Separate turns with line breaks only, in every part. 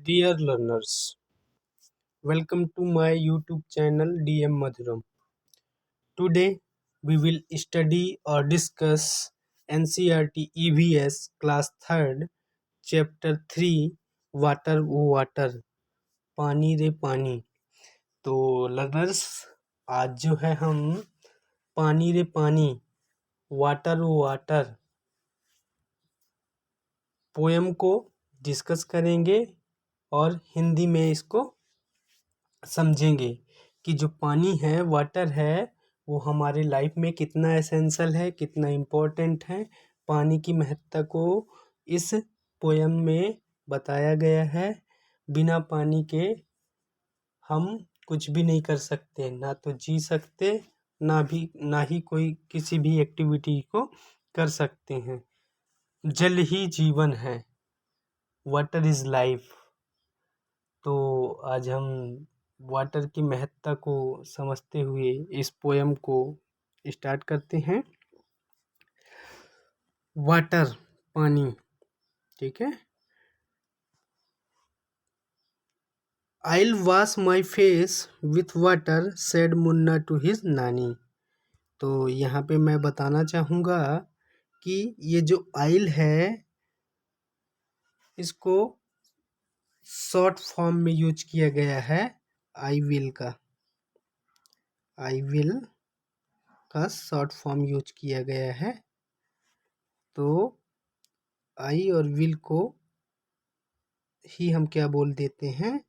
Dear learners, welcome to my YouTube channel DM Madhuram. Today we will study or discuss NCERT EVS class 3rd chapter 3 water वो water पानी रे पानी। तो learners आज जो है हम पानी रे पानी वाटर वो वाटर पोएम को डिस्कस करेंगे और हिंदी में इसको समझेंगे कि जो पानी है वाटर है वो हमारे लाइफ में कितना एसेंशियल है, कितना इम्पोर्टेंट है। पानी की महत्ता को इस पोयम में बताया गया है। बिना पानी के हम कुछ भी नहीं कर सकते, ना तो जी सकते ना ही कोई किसी भी एक्टिविटी को कर सकते हैं। जल ही जीवन है, वाटर इज लाइफ। तो आज हम वाटर की महत्ता को समझते हुए इस पोयम को स्टार्ट करते हैं। वाटर पानी, ठीक है। I'll wash my face with water said Munna to his नानी। तो यहाँ पे मैं बताना चाहूँगा कि ये जो आइल है इसको शॉर्ट फॉर्म में यूज किया गया है आई विल का। आई विल का शॉर्ट फॉर्म यूज किया गया है। तो आई और विल को ही हम क्या बोल देते हैं,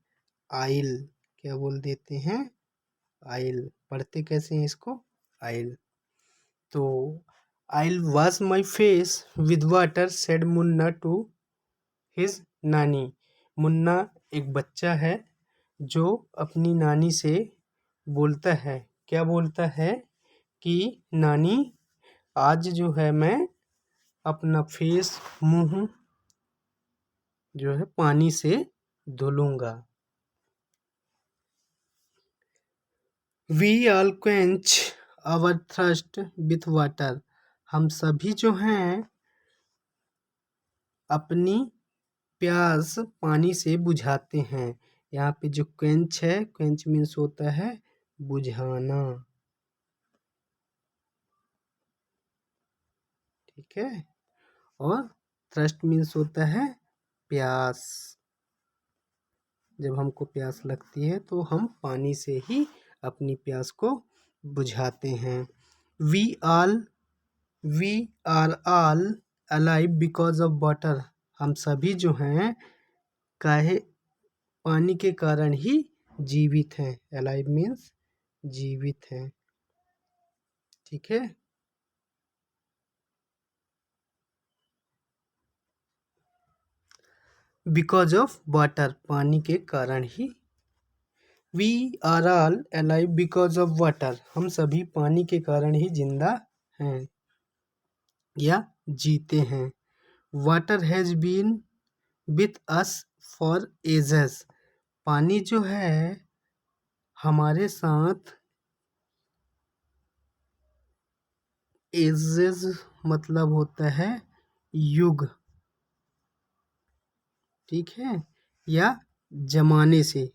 आइल। क्या बोल देते हैं, आइल। पढ़ते कैसे हैं इसको, आइल। तो I'll wash my face with water said Munna to his नानी। मुन्ना एक बच्चा है जो अपनी नानी से बोलता है, क्या बोलता है कि नानी आज जो है मैं अपना फेस मुंह जो है पानी से धुलूंगा। We all quench our thirst with water। हम सभी जो हैं अपनी प्यास पानी से बुझाते हैं। यहाँ पे जो क्वेंच है, क्वेंच मीन्स होता है बुझाना, ठीक है। और थ्रस्ट मीन्स होता है प्यास। जब हमको प्यास लगती है तो हम पानी से ही अपनी प्यास को बुझाते हैं। We are all alive because of water. हम सभी जो हैं काहे पानी के कारण ही जीवित हैं। अलाइव मीन्स जीवित हैं, ठीक है। बिकॉज ऑफ वाटर, पानी के कारण ही। We are all alive because of water. हम सभी पानी के कारण ही जिंदा हैं या जीते हैं। Water has been with us for ages. पानी जो है हमारे साथ, एजेस मतलब होता है युग, ठीक है, या जमाने से।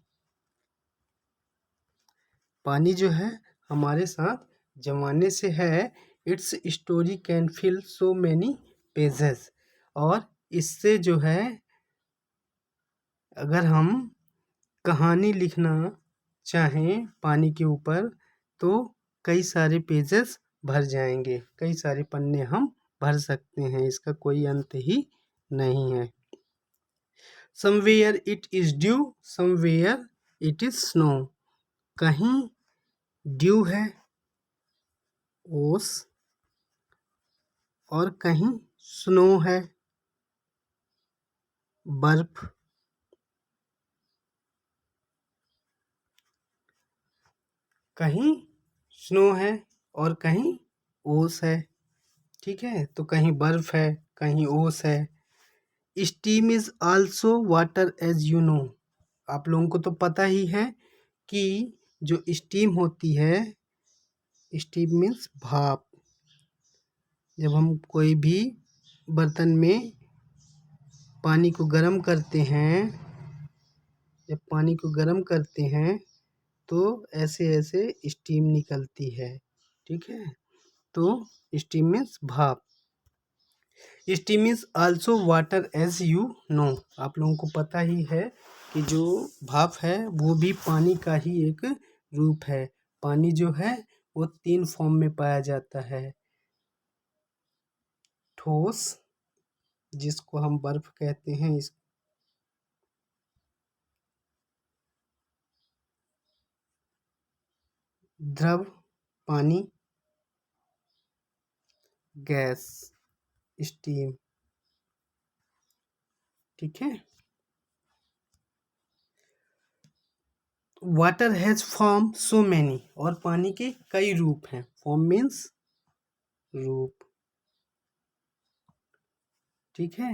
पानी जो है हमारे साथ जमाने से है। It's story can feel so many pages. और इससे जो है अगर हम कहानी लिखना चाहें पानी के ऊपर तो कई सारे पेजेस भर जाएंगे, कई सारे पन्ने हम भर सकते हैं, इसका कोई अंत ही नहीं है। Somewhere it is due, somewhere it is snow. कहीं ड्यू है ओस और कहीं स्नो है बर्फ। कहीं स्नो है और कहीं ओस है, ठीक है। तो कहीं बर्फ है, कहीं ओस है। Steam is also water as you know. आप लोगों को तो पता ही है कि जो स्टीम होती है, स्टीम मीन्स भाप। जब हम कोई भी बर्तन में पानी को गर्म करते हैं जब पानी को गर्म करते हैं तो ऐसे ऐसे स्टीम निकलती है, ठीक है। तो स्टीम मीन्स भाप। Steam is also water as you know. आप लोगों को पता ही है कि जो भाप है वो भी पानी का ही एक रूप है। पानी जो है वो 3 फॉर्म में पाया जाता है। ठोस, जिसको हम बर्फ कहते हैं, इस द्रव पानी, गैस स्टीम, ठीक है। Water has form so many, और पानी के कई रूप हैं। फॉर्म मीन्स रूप, ठीक है।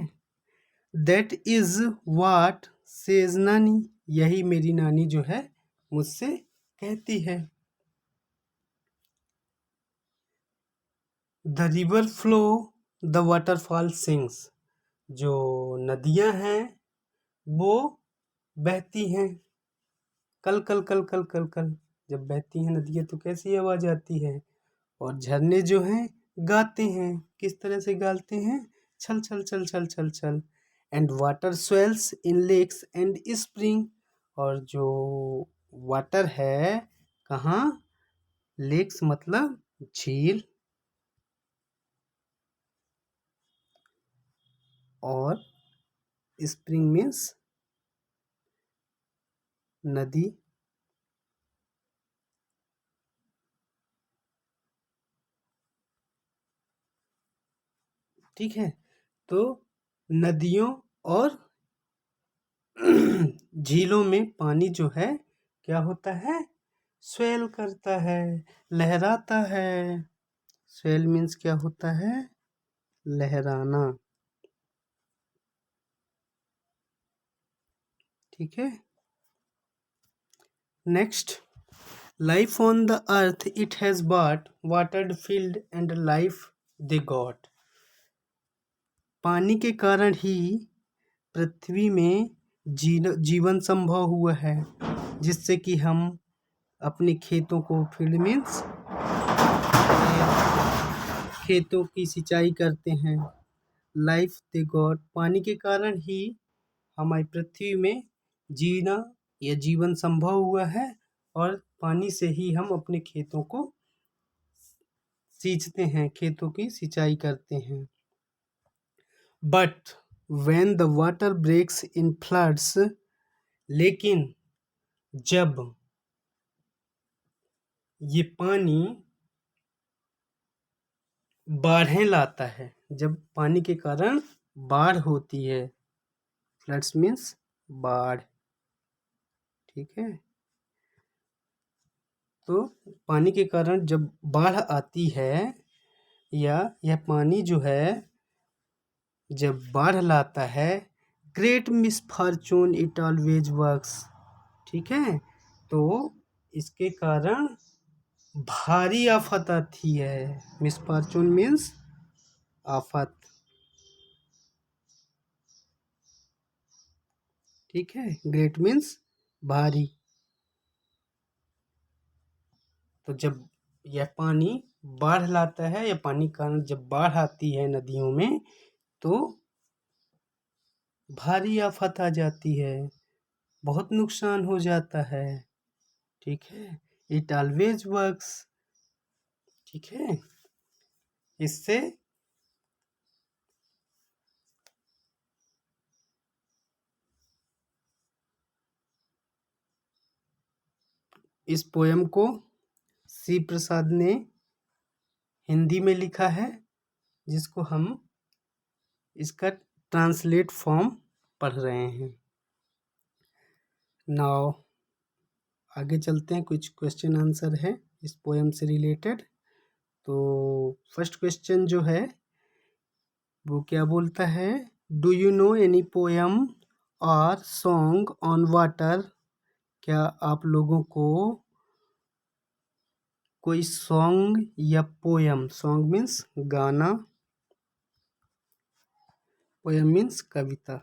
दैट इज वाट सेज नानी, यही मेरी नानी जो है मुझसे कहती है। The river flow the waterfall sings, जो नदियां हैं वो बहती हैं, कल कल कल कल कल कल। जब बहती हैं नदियां तो कैसी आवाज आती है। और झरने जो हैं गाते हैं, किस तरह से गाते हैं, छल छल छल छल छल छल। And water swells in lakes and spring, और जो वाटर है कहाँ, लेक्स मतलब झील, और स्प्रिंग मीन्स नदी। ठीक है, तो नदियों और झीलों में पानी जो है क्या होता है, स्वेल करता है, लहराता है। स्वेल मीन्स क्या होता है, लहराना, ठीक है। Next, life on the earth it has bot watered field and life they got. पानी के कारण ही पृथ्वी में जीवन संभव हुआ है, जिससे कि हम अपने खेतों को, फील्ड मीन्स खेतों की सिंचाई करते हैं। लाइफ दे गॉड, पानी के कारण ही हमारी पृथ्वी में जीना या जीवन संभव हुआ है, और पानी से ही हम अपने खेतों को सींचते हैं, खेतों की सिंचाई करते हैं। But when the water breaks in floods, लेकिन जब ये पानी बाढ़ें लाता है, जब पानी के कारण बाढ़ होती है, फ्लड्स मीन्स बाढ़, ठीक है। तो पानी के कारण जब बाढ़ आती है, या यह पानी जो है जब बाढ़ लाता है, great misfortune it always works, ठीक है। तो इसके कारण भारी आफत आती है। मिसफॉर्चून मीन्स आफत, ठीक है। ग्रेट मीन्स भारी। तो जब यह पानी बाढ़ लाता है, या पानी के कारण जब बाढ़ आती है नदियों में, तो भारी आफत आ जाती है, बहुत नुकसान हो जाता है, ठीक है। इट ऑलवेज वर्क्स, ठीक है। इससे इस पोयम को सी प्रसाद ने हिंदी में लिखा है, जिसको हम इसका ट्रांसलेट फॉर्म पढ़ रहे हैं। नाउ आगे चलते हैं, कुछ क्वेश्चन आंसर है इस पोयम से रिलेटेड। तो फर्स्ट क्वेश्चन जो है वो क्या बोलता है, do you know any poem और सॉन्ग ऑन वाटर। क्या आप लोगों को कोई सॉन्ग या पोयम, सॉन्ग मीन्स गाना, पोयम मीन्स कविता,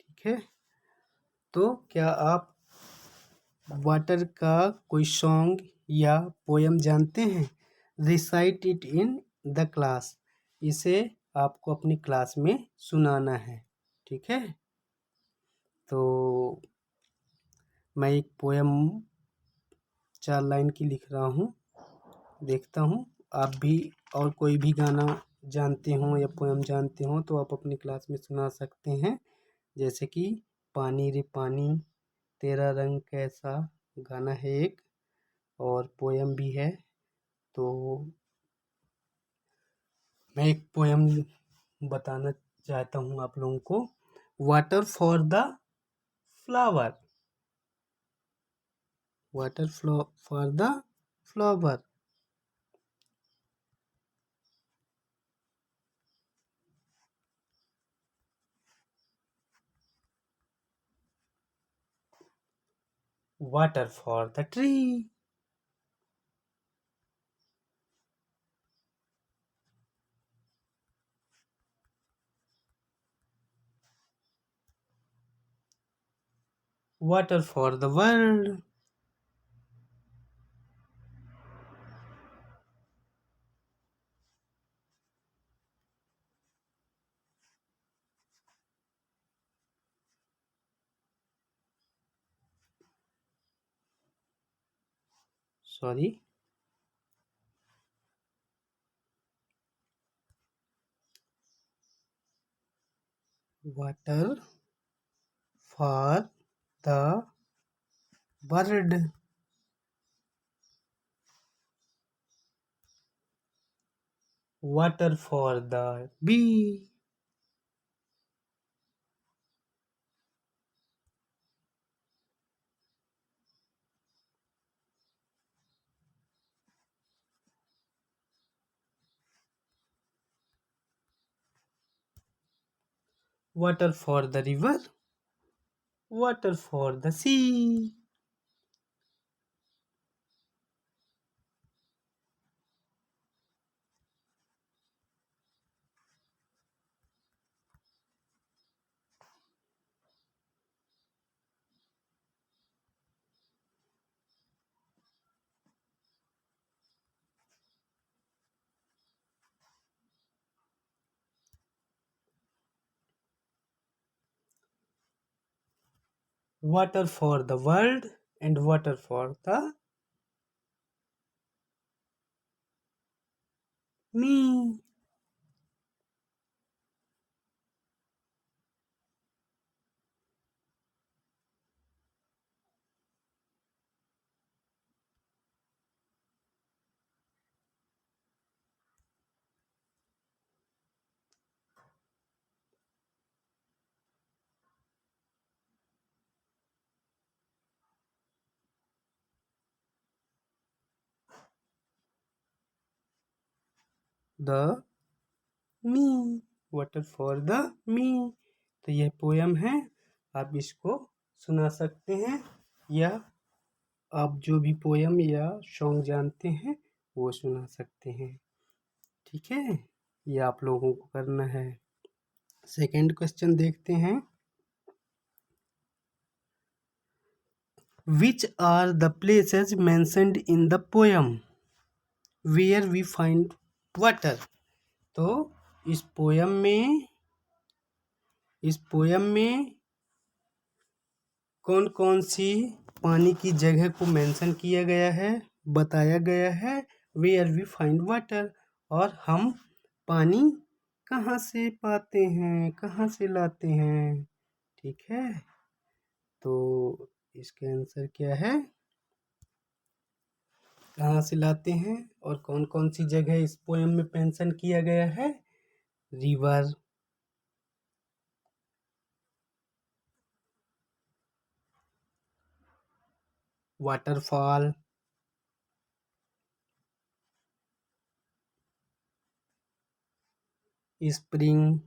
ठीक है। तो क्या आप वाटर का कोई सॉन्ग या पोयम जानते हैं? Recite it in the class. इसे आपको अपनी क्लास में सुनाना है, ठीक है? तो मैं एक पोयम 4 लाइन की लिख रहा हूँ, देखता हूँ आप भी और कोई भी गाना जानते हो या पोयम जानते हो तो आप अपनी क्लास में सुना सकते हैं। जैसे कि पानी रे पानी तेरा रंग कैसा, गाना है एक और पोयम भी है। तो मैं एक पोयम बताना चाहता हूँ आप लोगों को। Water for the flower, water flow for the flower. Water for the tree, water for the world, sorry, water for the bird, water for the bee, water for the river, water for the sea, water for the world and water for the me. The me, water for the me। तो यह poem है, आप इसको सुना सकते हैं या आप जो भी पोयम या सॉन्ग जानते हैं वो सुना सकते हैं, ठीक है? ये आप लोगों को करना है। सेकंड क्वेश्चन देखते हैं। Which are the places mentioned in the poem where we find water? तो इस पोयम में कौन कौन सी पानी की जगह को मेंशन किया गया है, बताया गया है। वेयर वी फाइंड वाटर, और हम पानी कहाँ से पाते हैं, कहाँ से लाते हैं, ठीक है? तो इसके आंसर क्या है, कहाँ से लाते हैं और कौन कौन सी जगह इस पोयम में मेंशन किया गया है। रिवर, वाटरफॉल, स्प्रिंग,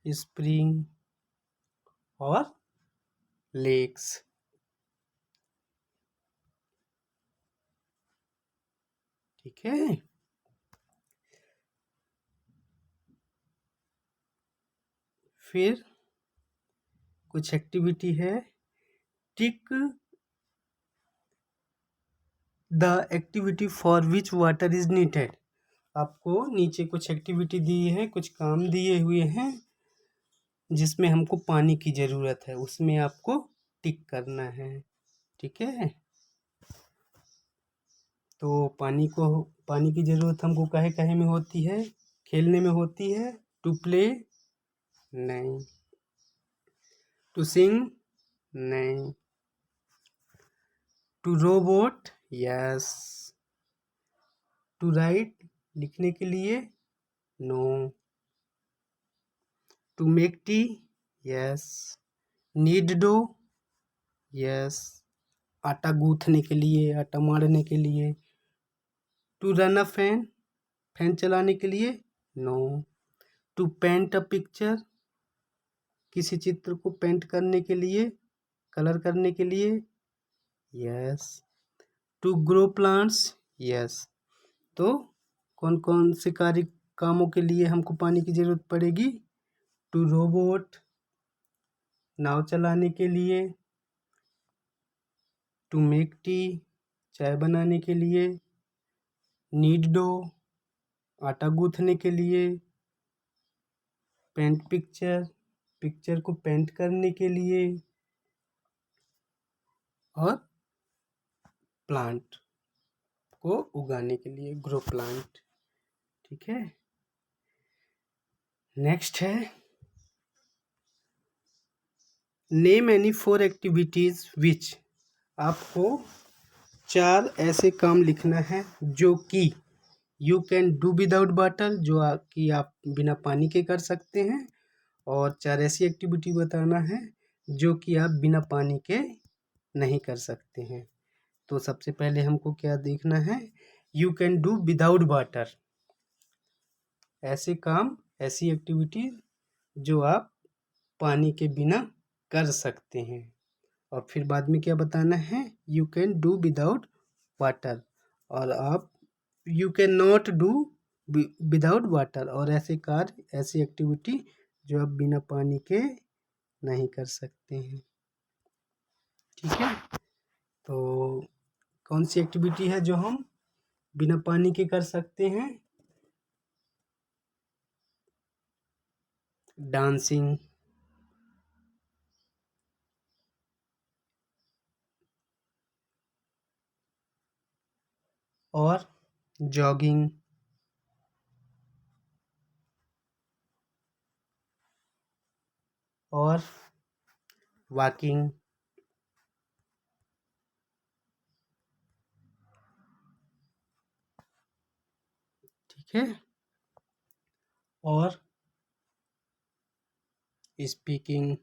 स्प्रिंग और लेक्स, ठीक है? फिर कुछ एक्टिविटी है, tick the activity for which water is needed. आपको नीचे कुछ एक्टिविटी दी है, कुछ काम दिए हुए हैं जिसमें हमको पानी की ज़रूरत है, उसमें आपको टिक करना है। ठीक है, तो पानी की ज़रूरत हमको काहे काहे में होती है? खेलने में होती है। टू प्ले नहीं, टू सिंग नहीं, to robot yes, to write लिखने के लिए no, to make tea yes, knead dough yes, आटा गूंथने के लिए, आटा मारने के लिए, to run a fan, fan चलाने के लिए no, to paint a picture, किसी चित्र को पेंट करने के लिए, कलर करने के लिए yes, to grow plants yes. तो कौन कौन से कार्य कामों के लिए हमको पानी की ज़रूरत पड़ेगी? टू रोबोट, नाव चलाने के लिए, टू मेक टी, चाय बनाने के लिए, नीड डो, आटा गूंथने के लिए, पेंट पिक्चर, पिक्चर को पेंट करने के लिए, और प्लांट को उगाने के लिए, ग्रो प्लांट। ठीक है, नेक्स्ट है, नेम एनी 4 एक्टिविटीज विच। आपको 4 ऐसे काम लिखना है जो कि you can do without water, कि आप बिना पानी के कर सकते हैं, और 4 ऐसी एक्टिविटी बताना है जो कि आप बिना पानी के नहीं कर सकते हैं। तो सबसे पहले हमको क्या देखना है? You can do without water, ऐसे काम, ऐसी एक्टिविटी जो आप पानी के बिना कर सकते हैं। और फिर बाद में क्या बताना है? You can do without water, और आप you can not do without water, और ऐसे कार्य, ऐसी एक्टिविटी जो आप बिना पानी के नहीं कर सकते हैं। ठीक है, तो कौन सी एक्टिविटी है जो हम बिना पानी के कर सकते हैं? डांसिंग, और जॉगिंग, और वॉकिंग। ठीक है, और स्पीकिंग।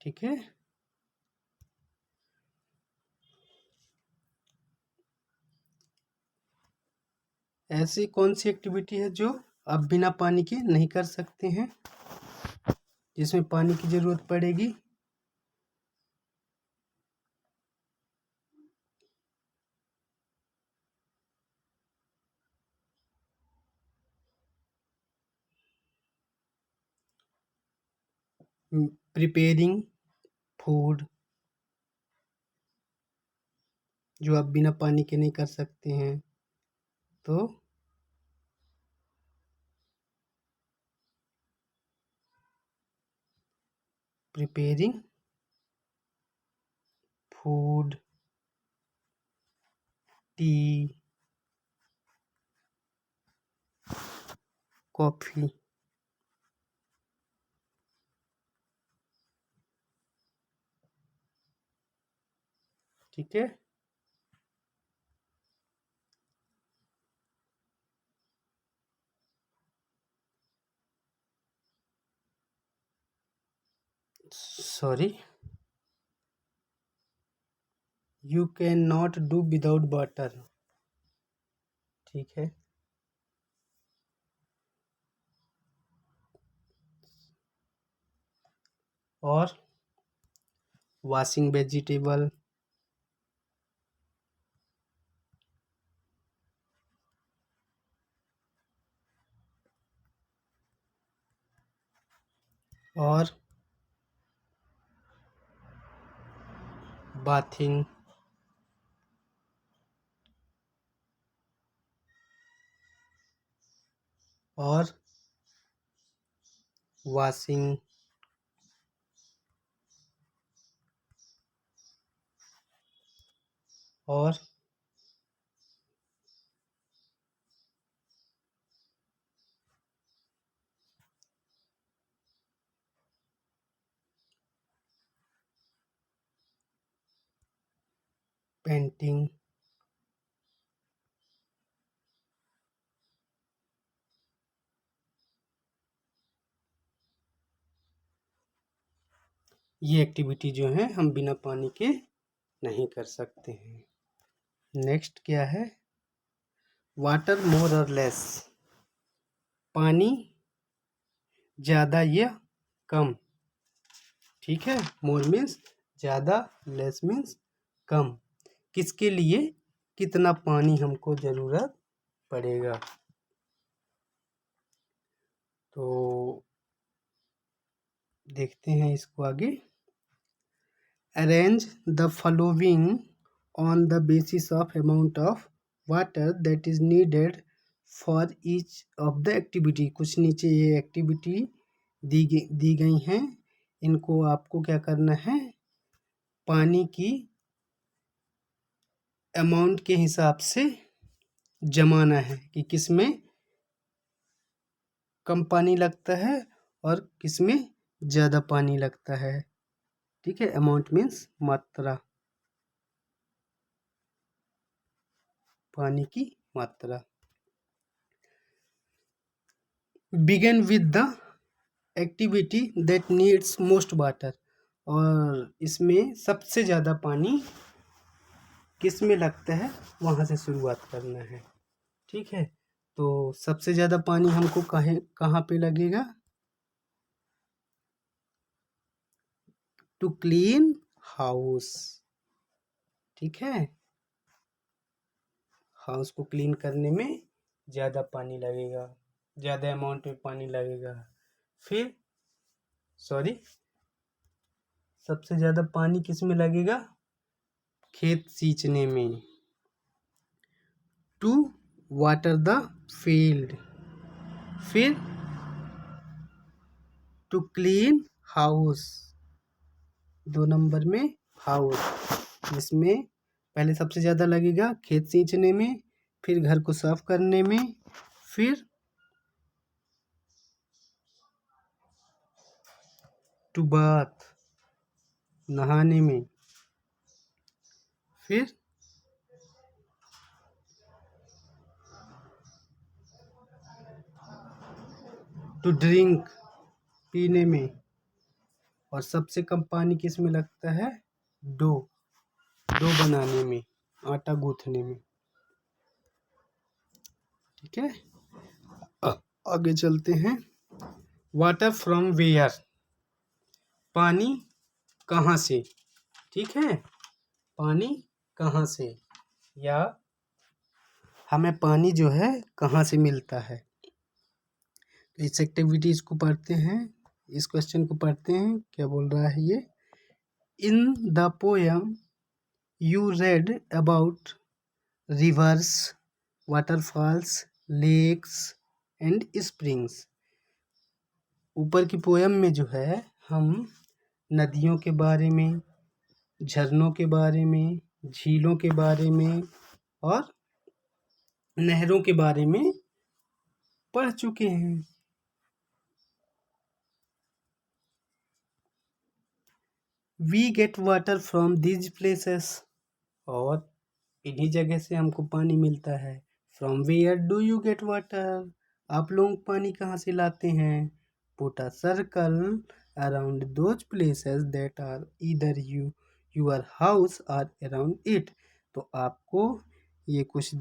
ठीक है, ऐसी कौन सी एक्टिविटी है जो आप बिना पानी के नहीं कर सकते हैं, जिसमें पानी की ज़रूरत पड़ेगी? प्रिपेयरिंग फूड, जो आप बिना पानी के नहीं कर सकते हैं। तो प्रिपेयरिंग फूड, टी, कॉफ़ी। ठीक है, sorry, you can not do without water. ठीक है, और वॉशिंग वेजिटेबल, और बाथिंग, और वॉशिंग, और पेंटिंग। ये एक्टिविटी जो है हम बिना पानी के नहीं कर सकते हैं। नेक्स्ट क्या है? वाटर मोर और लेस, पानी ज़्यादा या कम। ठीक है, मोर मीन्स ज़्यादा, लेस मीन्स कम। किसके लिए कितना पानी हमको ज़रूरत पड़ेगा? तो देखते हैं इसको आगे। Arrange the following on the basis of amount of water that is needed for each of the activity. कुछ नीचे ये एक्टिविटी दी गई हैं, इनको आपको क्या करना है? पानी की अमाउंट के हिसाब से जमाना है कि किस में कम पानी लगता है और किस में ज़्यादा पानी लगता है। ठीक है, अमाउंट मीन्स मात्रा, पानी की मात्रा। Begin with the activity that needs most water, और इसमें सबसे ज़्यादा पानी किस में लगता है वहाँ से शुरुआत करना है। ठीक है, तो सबसे ज़्यादा पानी हमको कहाँ पे लगेगा? To clean house. ठीक है, हाउस को क्लीन करने में ज़्यादा पानी लगेगा, ज़्यादा अमाउंट में पानी लगेगा। फिर सबसे ज़्यादा पानी किस में लगेगा? खेत सींचने में। To water the field. फिर टू क्लीन हाउस, 2 नंबर में हाउस, जिसमें पहले सबसे ज़्यादा लगेगा खेत सींचने में, फिर घर को साफ करने में, फिर टू बाथ, नहाने में, फिर टू ड्रिंक, पीने में, और सबसे कम पानी किस में लगता है? डो बनाने में, आटा गूंथने में। ठीक है, आगे चलते हैं। वाटर फ्रॉम वेयर, पानी कहाँ से? ठीक है, पानी कहाँ से, या हमें पानी जो है कहाँ से मिलता है? तो इस एक्टिविटीज को पढ़ते हैं, इस क्वेश्चन को पढ़ते हैं, क्या बोल रहा है ये। In the poem you read about rivers, waterfalls, lakes and springs. ऊपर की पोएम में जो है हम नदियों के बारे में, झरनों के बारे में, झीलों के बारे में और नहरों के बारे में पढ़ चुके हैं। We get water from these places, और इन्हीं जगह से हमको पानी मिलता है। From where do you get water, आप लोग पानी कहाँ से लाते हैं? Put a circle around those places that are either your house or around it. तो आपको ये कुछ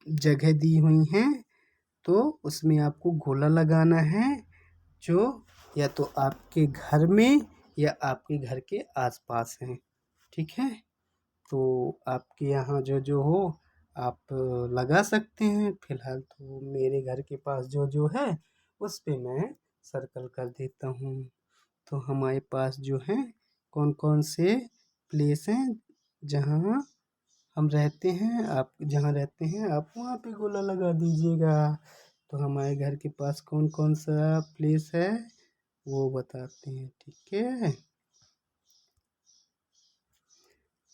जगह दी हुई हैं, तो उसमें आपको गोला लगाना है जो या तो आपके घर में या आपके घर के आसपास हैं। ठीक है, तो आपके यहाँ जो जो हो आप लगा सकते हैं। फिलहाल तो मेरे घर के पास जो जो है उस पे मैं सर्कल कर देता हूँ। तो हमारे पास जो है कौन कौन से प्लेस हैं जहाँ हम रहते हैं। आप जहाँ रहते हैं आप वहाँ पे गोला लगा दीजिएगा। तो हमारे घर के पास कौन कौन सा प्लेस है वो बताते हैं, ठीक है।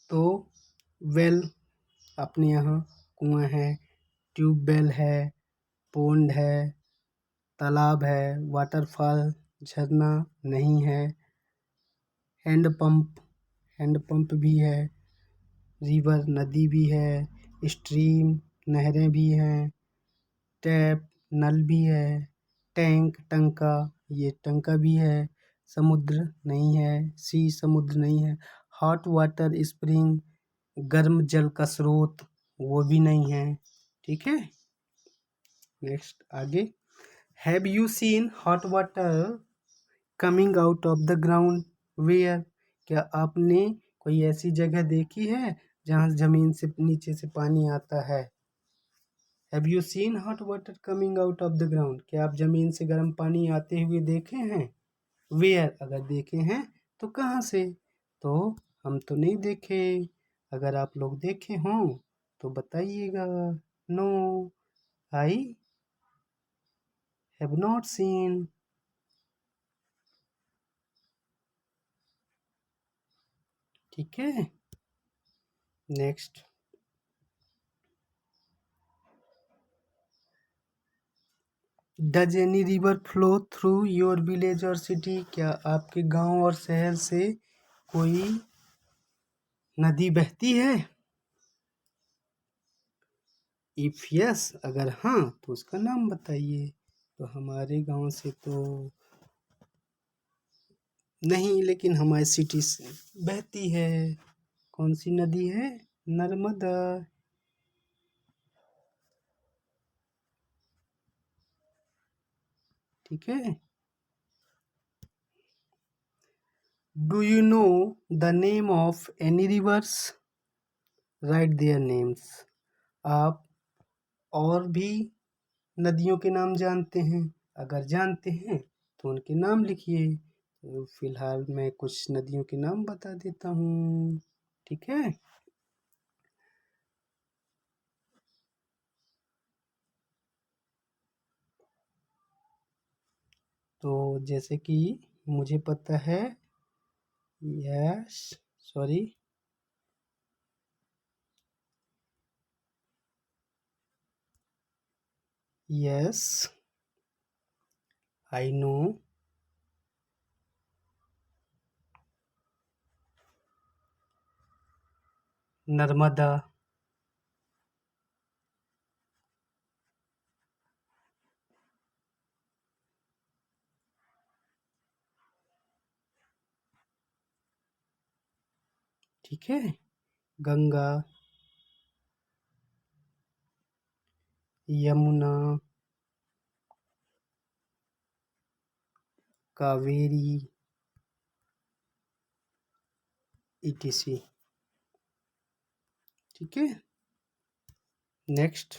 तो वेल, अपने यहाँ कुआं है, ट्यूबवेल है, पोंड है, तालाब है, वाटरफॉल झरना नहीं है, हैंड पंप भी है, रिवर नदी भी है, स्ट्रीम नहरें भी हैं, टैप नल भी है, टैंक टंका ये टंका भी है, समुद्र नहीं है, समुद्र नहीं है, हॉट वाटर स्प्रिंग गर्म जल का स्रोत वो भी नहीं है, ठीक है। नेक्स्ट आगे, have you seen hot water coming out of the ground where? क्या आपने कोई ऐसी जगह देखी है जहाँ जमीन से नीचे से पानी आता है? Have you seen hot water coming out of the ground? क्या आप जमीन से गर्म पानी आते हुए देखे हैं? वेयर, अगर देखे हैं तो कहाँ से? तो हम तो नहीं देखे। अगर आप लोग देखे हों तो बताइएगा। No, I have not seen, ठीक है। Next, does any river flow through your village और सिटी? क्या आपके गांव और शहर से कोई नदी बहती है? इफ यस, अगर हाँ तो उसका नाम बताइए। तो हमारे गांव से तो नहीं, लेकिन हमारे सिटी से बहती है। कौन सी नदी है? नर्मदा, ठीक है। Do you know the name of any reverse? Right their names. आप और भी नदियों के नाम जानते हैं? अगर जानते हैं तो उनके नाम लिखिए। तो फिलहाल मैं कुछ नदियों के नाम बता देता हूँ, ठीक है। तो जैसे कि मुझे पता है, yes, sorry, yes, I know Narmada, ठीक है, गंगा, यमुना, कावेरी, etc, ठीक है। Next,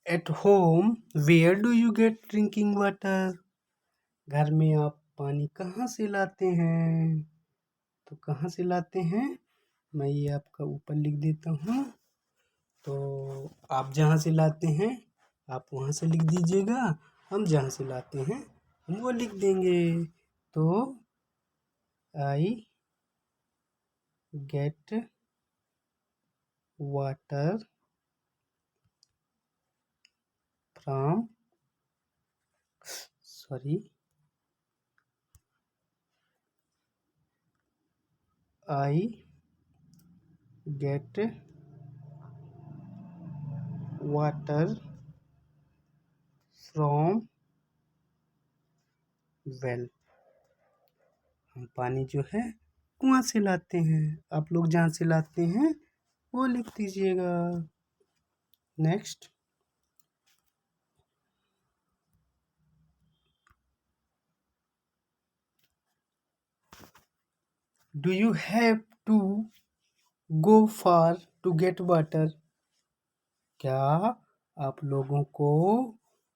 at home where do you get drinking water? घर में आप पानी कहाँ से लाते हैं? तो कहाँ से लाते हैं, मैं ये आपका ऊपर लिख देता हूँ। तो आप जहाँ से लाते हैं आप वहाँ से लिख दीजिएगा, हम जहाँ से लाते हैं हम वो लिख देंगे। तो I get water from, sorry, I get water from well. हम पानी जो है कुआं से लाते हैं। आप लोग जहाँ से लाते हैं वो लिख दीजिएगा। Next, do you have to go far to get water? क्या आप लोगों को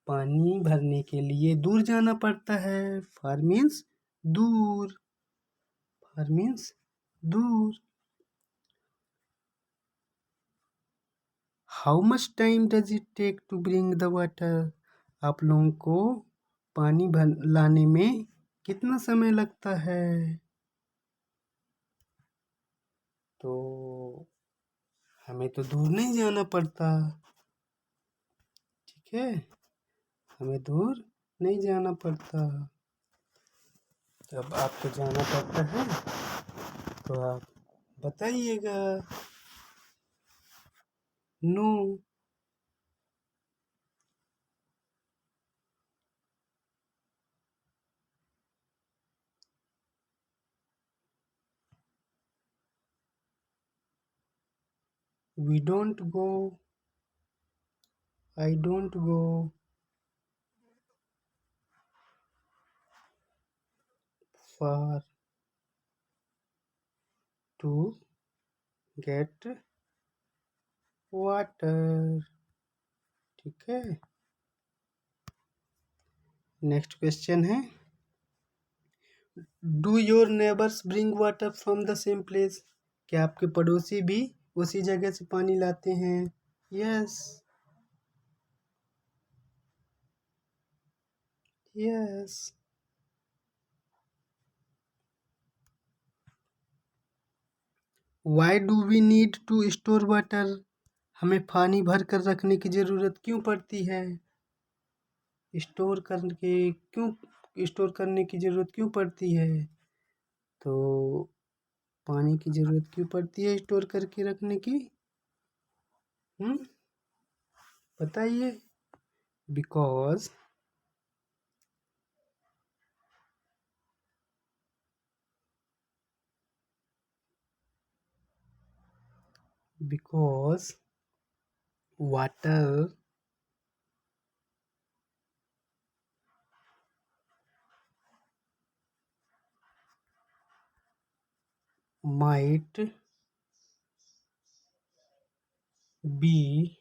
पानी भरने के लिए दूर जाना पड़ता है। फार मीन्स दूर, फार मीन्स दूर। How much time does it take to bring the water? आप लोगों को पानी भर लाने में कितना समय लगता है? तो हमें तो दूर नहीं जाना पड़ता, ठीक है, हमें दूर नहीं जाना पड़ता। जब आपको जाना पड़ता है तो आप बताइएगा। No. We don't go. I don't go. Far to get water, ठीक है। नेक्स्ट क्वेश्चन है, do your neighbours bring water from the same place? क्या आपके पड़ोसी भी उसी जगह से पानी लाते हैं? Yes, yes. Why do we need to store water? हमें पानी भर कर रखने की ज़रूरत क्यों पड़ती है? स्टोर करने की ज़रूरत क्यों पड़ती है? तो पानी की ज़रूरत क्यों पड़ती है स्टोर करके रखने की? बताइए। Because because water might be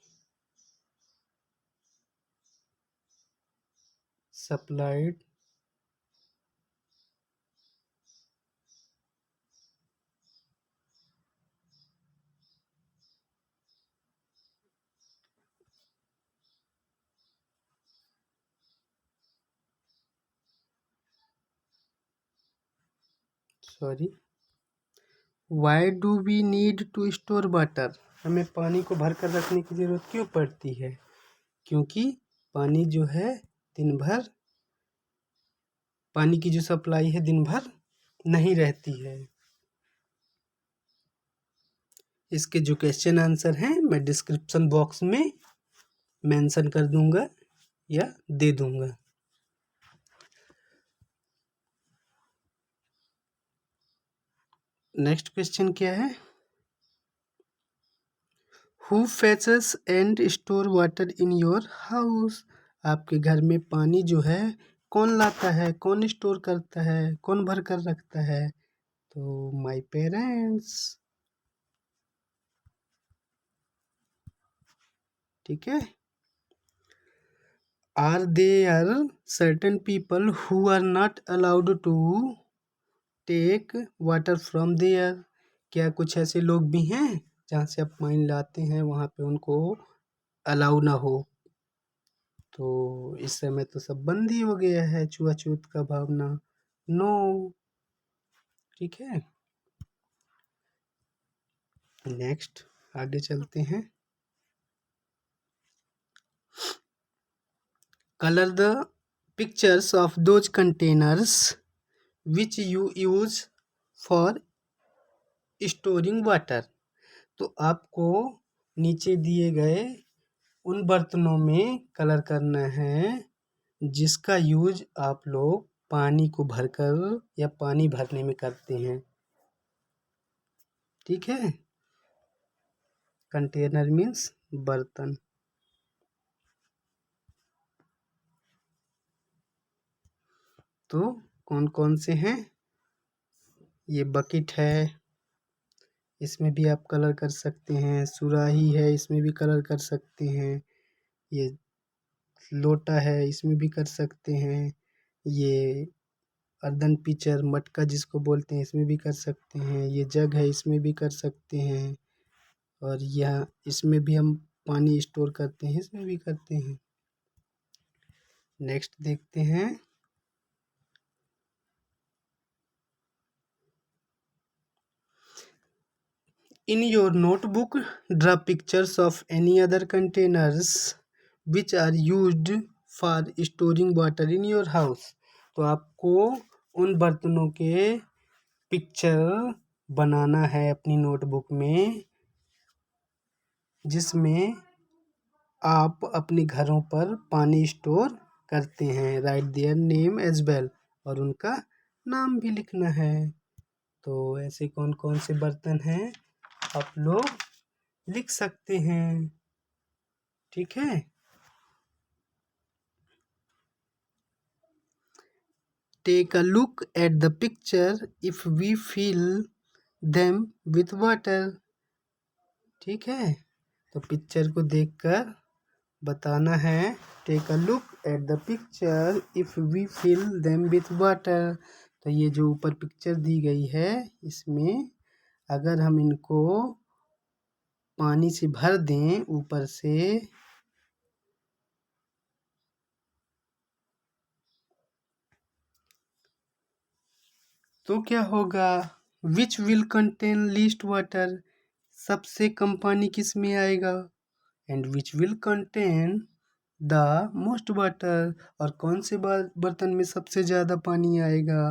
supplied sorry why do we need to store water? हमें पानी को भर कर रखने की ज़रूरत क्यों पड़ती है? क्योंकि पानी जो है दिन भर, पानी की जो सप्लाई है दिन भर नहीं रहती है। इसके जो क्वेश्चन आंसर हैं मैं डिस्क्रिप्शन बॉक्स में मेंशन कर दूंगा या दे दूंगा। नेक्स्ट क्वेश्चन क्या है, who फेचेस and store water in your house? आपके घर में पानी जो है कौन लाता है, कौन स्टोर करता है, कौन भर कर रखता है? तो माय पेरेंट्स, ठीक है। Are there certain people who are not allowed to take water from there? क्या कुछ ऐसे लोग भी हैं जहाँ से आप पानी लाते हैं वहाँ पे उनको अलाउ ना हो? तो इस समय तो सब बंद ही हो गया है, छुआछूत का भावना। नो, ठीक है। नेक्स्ट आगे चलते हैं। Colour the pictures of those containers which you use for storing water. तो आपको नीचे दिए गए उन बर्तनों में कलर करना है जिसका यूज आप लोग पानी को भरकर या पानी भरने में करते हैं, ठीक है। कंटेनर मीन्स बर्तन। तो कौन कौन से हैं? ये बकेट है, इसमें भी आप कलर कर सकते हैं। सुराही है, इसमें भी कलर कर सकते हैं। ये लोटा है, इसमें भी कर सकते हैं। ये अर्दन पिचर मटका जिसको बोलते हैं, इसमें भी कर सकते हैं। ये जग है, इसमें भी कर सकते हैं। और यह इसमें भी हम पानी स्टोर करते हैं, इसमें भी करते हैं। नेक्स्ट देखते हैं। In your notebook, draw pictures of any other containers which are used for storing water in your house. तो आपको उन बर्तनों के पिक्चर बनाना है अपनी नोटबुक में, जिसमें आप अपने घरों पर पानी स्टोर करते हैं। Write their name as well, और उनका नाम भी लिखना है। तो ऐसे कौन कौन से बर्तन हैं आप लोग लिख सकते हैं। ठीक है। Take a look at the picture if we fill them with water. ठीक है, तो पिक्चर को देखकर बताना है। Take a look at the picture if we fill them with water. तो ये जो ऊपर पिक्चर दी गई है, इसमें अगर हम इनको पानी से भर दें ऊपर से, तो क्या होगा? Which will contain least water, सबसे कम पानी किस में आएगा? And which will contain the most water, और कौन से बर्तन में सबसे ज़्यादा पानी आएगा?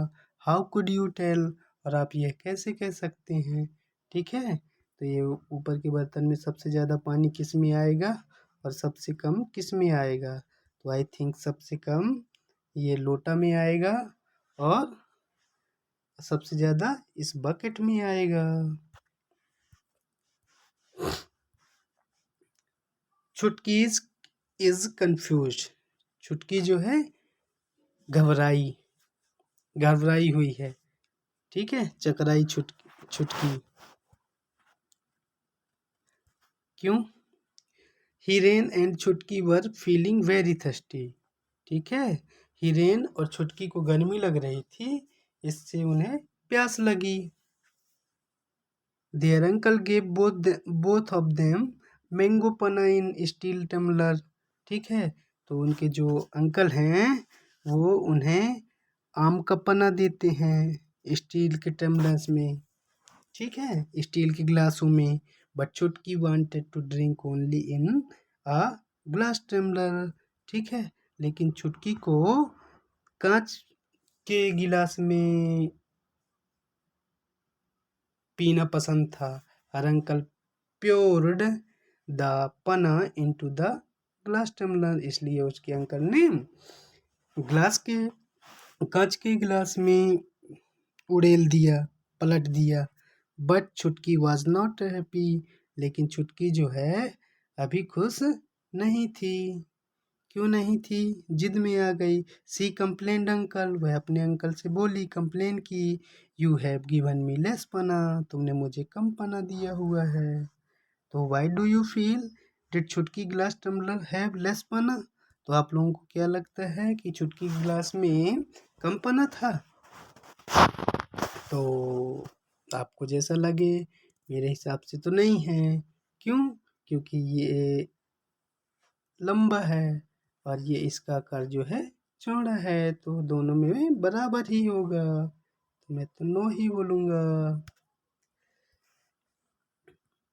हाउ कुड यू टेल, और आप यह कैसे कह सकते हैं? ठीक है, तो ये ऊपर के बर्तन में सबसे ज़्यादा पानी किस में आएगा और सबसे कम किस में आएगा? तो आई थिंक सबसे कम ये लोटा में आएगा और सबसे ज़्यादा इस बकेट में आएगा। छुटकी इज कंफ्यूज, छुटकी जो है घबराई घबराई हुई है। ठीक है, चकराई छुटकी। क्यों? हिरेन एंड छुटकी वर फीलिंग वेरी थर्स्टी। ठीक है, हिरेन और छुटकी को गर्मी लग रही थी, इससे उन्हें प्यास लगी। Their uncle gave both of them mango panna in steel tumbler. ठीक है, तो उनके जो अंकल हैं वो उन्हें आम का पना देते हैं स्टील के टम्बलर्स में। ठीक है, स्टील के गिलासों में। But Chutki wanted to drink only in a glass tumbler. ठीक है, लेकिन चुटकी को कांच के गिलास में पीना पसंद था। हर अंकल प्योर्ड द पना इनटू द ग्लास टम्बलर, इसलिए उसके अंकल ने ग्लास के कांच के गिलास में उड़ेल दिया, पलट दिया। बट छुटकी वॉज नॉट हैप्पी, लेकिन छुटकी जो है अभी खुश नहीं थी। क्यों नहीं थी? जिद में आ गई। सी कंप्लेंड अंकल, वह अपने अंकल से बोली, कंप्लेन की। You have given me less पना, तुमने मुझे कम पना दिया हुआ है। तो why do you feel did छुटकी ग्लास टम्बलर हैव लेस पना? तो आप लोगों को क्या लगता है कि छुटकी गिलास में कम पना था? तो आपको जैसा लगे, मेरे हिसाब से तो नहीं है। क्यों? क्योंकि ये लंबा है और ये इसका आकार जो है चौड़ा है, तो दोनों में बराबर ही होगा। तो मैं तो नो ही बोलूँगा।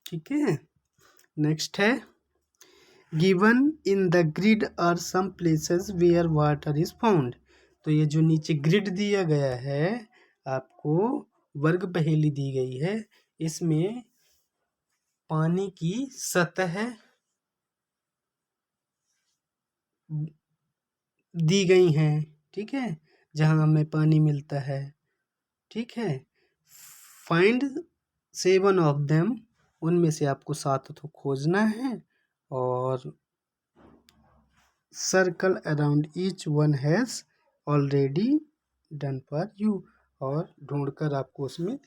ठीक है, नेक्स्ट है given in the grid are some places where water is found. तो ये जो नीचे ग्रिड दिया गया है आपको, वर्ग पहेली दी गई है, इसमें पानी की सतह दी गई हैं। ठीक है, जहाँ हमें पानी मिलता है। ठीक है, फाइंड 7 ऑफ देम, उनमें से आपको 7 तो खोजना है, और circle around each one has already done for you, और ढूंढकर आपको उसमें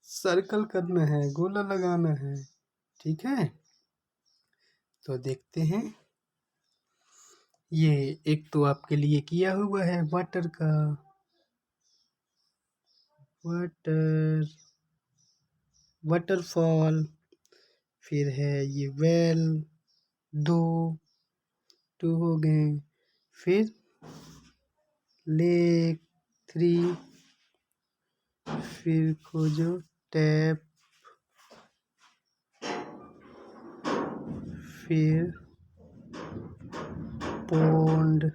सर्कल करना है, गोला लगाना है। ठीक है, तो देखते हैं। ये एक तो आपके लिए किया हुआ है वाटर का, वाटर, वाटरफॉल, फिर है ये वेल, दो, टू हो गए, फिर लेक, थ्री, फिर खोजो टैप, फिर पॉन्ड,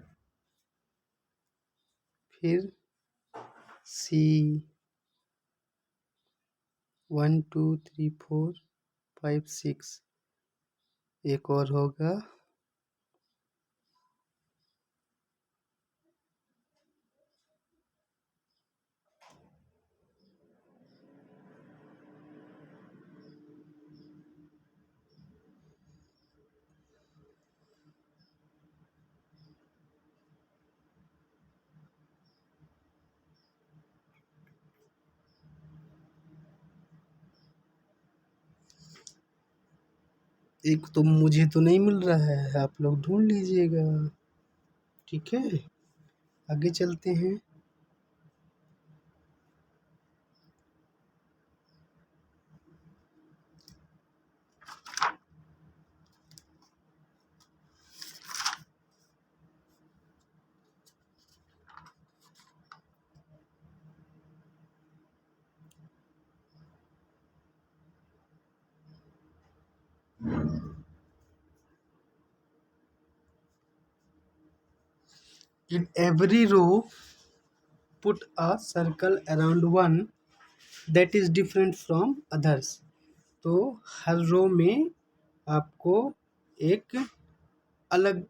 फिर सी, 1 2 3 4 5 6, एक और होगा एक, तो मुझे तो नहीं मिल रहा है, आप लोग ढूंढ लीजिएगा। ठीक है, आगे चलते हैं। In every row, put a circle around one that is different from others. तो हर रो में आपको एक अलग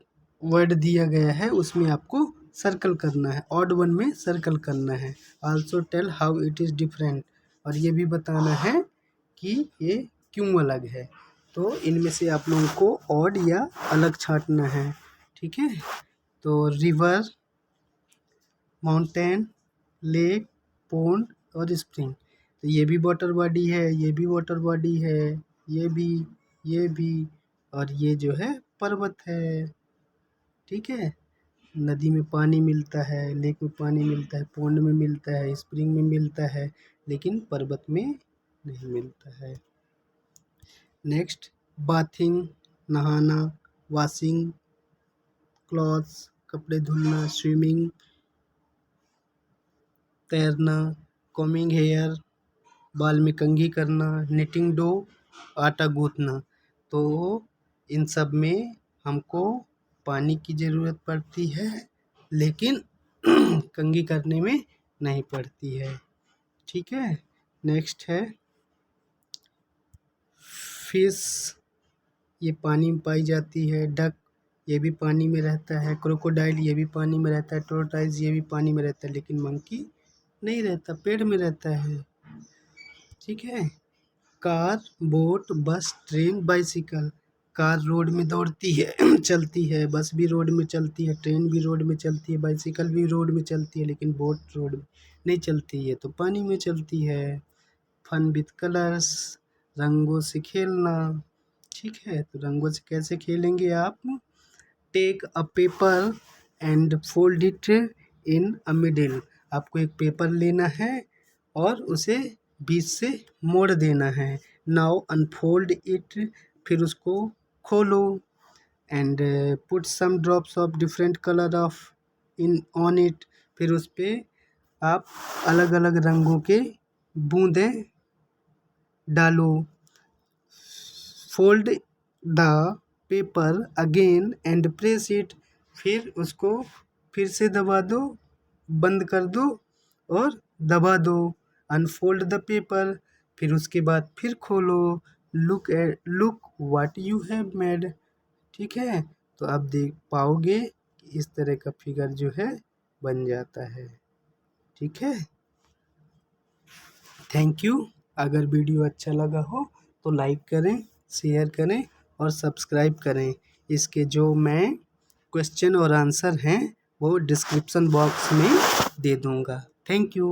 वर्ड दिया गया है, उसमें आपको सर्कल करना है, ऑड वन में सर्कल करना है। Also tell how it is different, और ये भी बताना है कि ये क्यों अलग है। तो इनमें से आप लोगों को ऑड या अलग छांटना है। ठीक है, तो रिवर, माउंटेन, लेक, पॉन्ड और स्प्रिंग। तो ये भी वाटर बॉडी है, ये भी वाटर बॉडी है, ये भी, ये भी, और ये जो है पर्वत है। ठीक है, नदी में पानी मिलता है, लेक में पानी मिलता है, पॉन्ड में मिलता है, स्प्रिंग में मिलता है, लेकिन पर्वत में नहीं मिलता है। नेक्स्ट, बाथिंग, नहाना, वॉशिंग क्लॉथ्स, कपड़े धुलना, स्विमिंग, तैरना, कॉमिंग हेयर, बाल में कंघी करना, निटिंग डो, आटा गूँथना। तो इन सब में हमको पानी की ज़रूरत पड़ती है, लेकिन कंघी करने में नहीं पड़ती है। ठीक है, नेक्स्ट है फिश, ये पानी में पाई जाती है। डक, ये भी पानी में रहता है। क्रोकोडाइल, ये भी पानी में रहता है। टोर्टाइज, ये भी पानी में रहता है, लेकिन मंकी नहीं रहता, पेड़ में रहता है। ठीक है, कार, बोट, बस, ट्रेन, बाइसिकल। कार रोड में दौड़ती है चलती है, बस भी रोड में चलती है, ट्रेन भी रोड में चलती है, बाइसिकल भी रोड में चलती है, लेकिन बोट रोड में नहीं चलती है, तो पानी में चलती है। फन विथ कलर्स, रंगों से खेलना। ठीक है, तो रंगों से कैसे खेलेंगे आप? Take a paper and fold it in a middle. आपको एक पेपर लेना है और उसे बीच से मोड़ देना है। नाउ अनफोल्ड इट, फिर उसको खोलो, and put some drops of different colour of in on it. फिर उस पे आप अलग अलग रंगों के बूंदें डालो। Fold the paper again and press it, फिर उसको फिर से दबा दो, बंद कर दो और दबा दो। अनफोल्ड द पेपर, फिर उसके बाद फिर खोलो। Look what you have made. ठीक है, तो आप देख पाओगे कि इस तरह का फिगर जो है बन जाता है। ठीक है, थैंक यू। अगर वीडियो अच्छा लगा हो तो लाइक करें, शेयर करें और सब्सक्राइब करें। इसके जो मैं क्वेश्चन और आंसर हैं वो डिस्क्रिप्शन बॉक्स में दे दूँगा। Thank you.